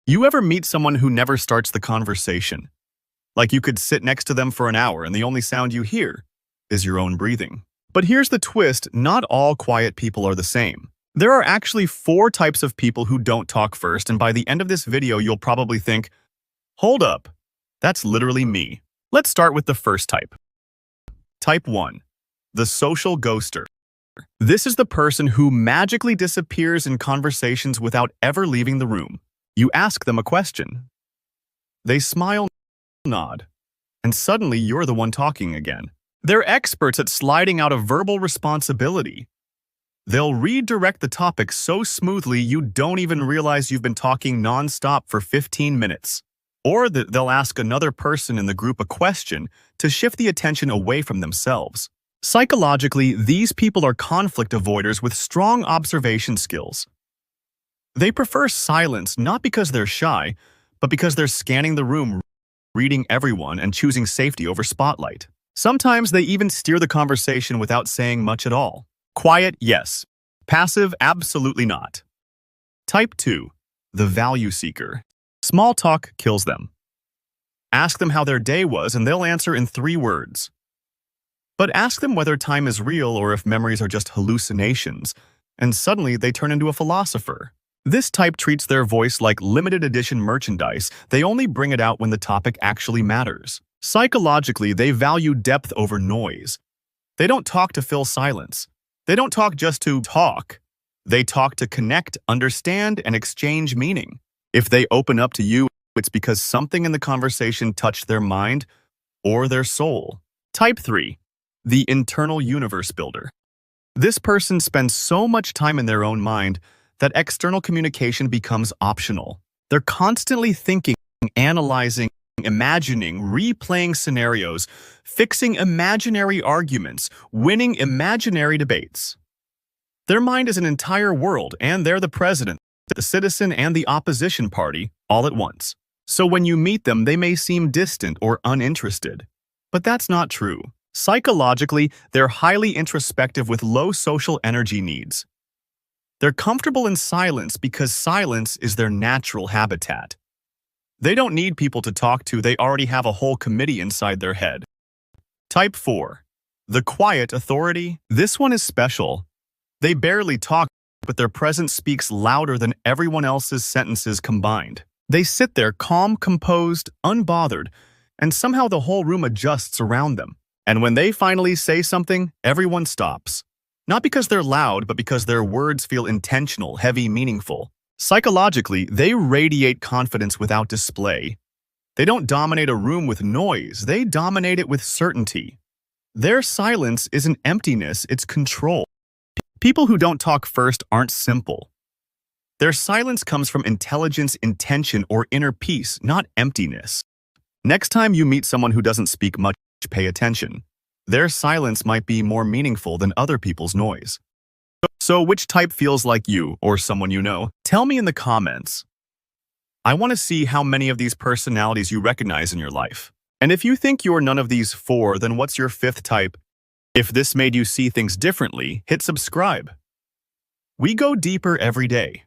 You ever meet someone who never starts the conversation? Like you could sit next to them for an hour and the only sound you hear is your own breathing. But here's the twist, not all quiet people are the same. There are actually 4 types of people who don't talk first, and by the end of this video, you'll probably think, hold up, that's literally me. Let's start with the first type. Type 1. The social ghoster. This is the person who magically disappears in conversations without ever leaving the room. You ask them a question. They smile, nod, and suddenly you're the one talking again. They're experts at sliding out of verbal responsibility. They'll redirect the topic so smoothly you don't even realize you've been talking nonstop for 15 minutes. Or they'll ask another person in the group a question to shift the attention away from themselves. Psychologically, these people are conflict avoiders with strong observation skills. They prefer silence not because they're shy, but because they're scanning the room, reading everyone, and choosing safety over spotlight. Sometimes they even steer the conversation without saying much at all. Quiet, yes. Passive, absolutely not. Type 2. The value seeker. Small talk kills them. Ask them how their day was and they'll answer in 3 words. But ask them whether time is real or if memories are just hallucinations, and suddenly they turn into a philosopher. This type treats their voice like limited edition merchandise. They only bring it out when the topic actually matters. Psychologically, they value depth over noise. They don't talk to fill silence. They don't talk just to talk. They talk to connect, understand, and exchange meaning. If they open up to you, it's because something in the conversation touched their mind or their soul. Type 3. The internal universe builder. This person spends so much time in their own mind that external communication becomes optional. They're constantly thinking, analyzing, imagining, replaying scenarios, fixing imaginary arguments, winning imaginary debates. Their mind is an entire world, and they're the president, the citizen, and the opposition party all at once. So when you meet them, they may seem distant or uninterested. But that's not true. Psychologically, they're highly introspective with low social energy needs. They're comfortable in silence because silence is their natural habitat. They don't need people to talk to, they already have a whole committee inside their head. Type 4. The quiet authority. This one is special. They barely talk, but their presence speaks louder than everyone else's sentences combined. They sit there calm, composed, unbothered, and somehow the whole room adjusts around them. And when they finally say something, everyone stops. Not because they're loud, but because their words feel intentional, heavy, meaningful. Psychologically, they radiate confidence without display. They don't dominate a room with noise, they dominate it with certainty. Their silence isn't emptiness, it's control. People who don't talk first aren't simple. Their silence comes from intelligence, intention, or inner peace, not emptiness. Next time you meet someone who doesn't speak much, pay attention. Their silence might be more meaningful than other people's noise. So which type feels like you or someone you know? Tell me in the comments. I want to see how many of these personalities you recognize in your life. And if you think you're none of these 4, then what's your 5th type? If this made you see things differently, hit subscribe. We go deeper every day.